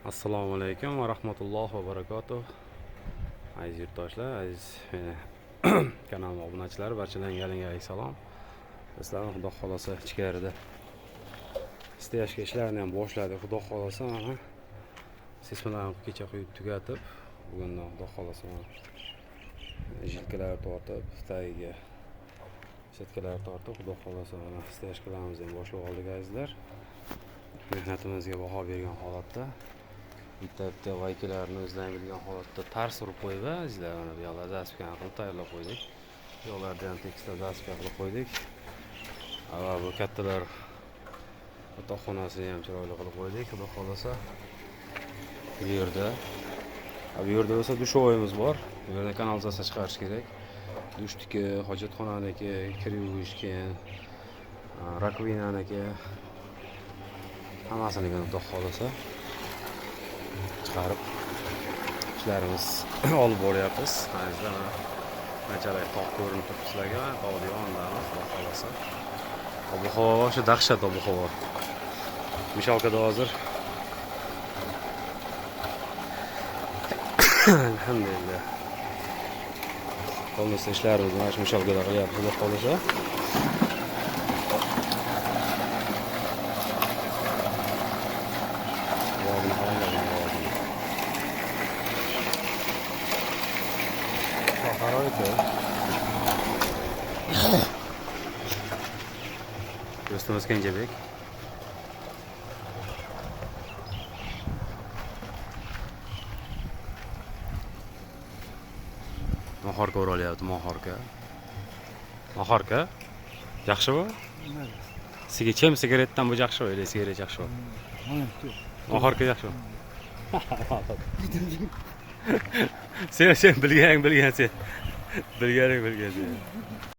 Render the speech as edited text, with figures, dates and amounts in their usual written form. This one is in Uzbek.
Assalomu alaykum va rahmatullohi va barakatuh. Aziz yurtdoshlar, aziz kanalim obunachilar, barchalarga yangi salom. Sizlarni xudo xolasa ichkarida steyashga ishlarni ham boshladik. Xudo xolasa mana sesmalarni kecha quyib tugatib, bugun xudo xolasa jilkalar tortib, tagiga setkalar tortib, xudo xolasa mana steyashkalarimizni ham boshlab oldik azizlar. Mehnatimizga baho bergan holatda bitta vaykalarni o'zlaring bilgan holatda tars urib qo'yib, azizlar, mana bu yoqlar zaspikani qilib tayyorlab qo'ydik. Bu yoqlarda ham tekstil zaspika qilib qo'ydik. Va bu kattalar yotoqxonasini ham chiroyli qilib qo'ydik. Xudo xolasa bu yerda bo'lsa dushovoyimiz bor. Bu yerda kanalizatsiya chiqarish kerak. Dushniki, hojatxonaniki, kir yuvishki, rakvinaniki hammasini xudo xolasa chiqarib ishlarimiz olib boryapmiz. Azizlar, qanchalik tog' ko'rinib turibdi sizlarga. Tog'ning yonidamiz, xudo xolasa. Ob-havo o'sha dahshat ob-havo. Mishalkada hozir alhamdulillah. Qo'limizda ishlarimizni mana shu mishalkada qilyapmiz, xudo xolasa. Do'stimiz Kenjabek mohorka o'ralyapti. Mohorka yaxshimi? Sigaretdan bu yaxshimi? Yo'q, sigaret yaxshimi? Mohorka yaxshimi? Sen bilganing sen.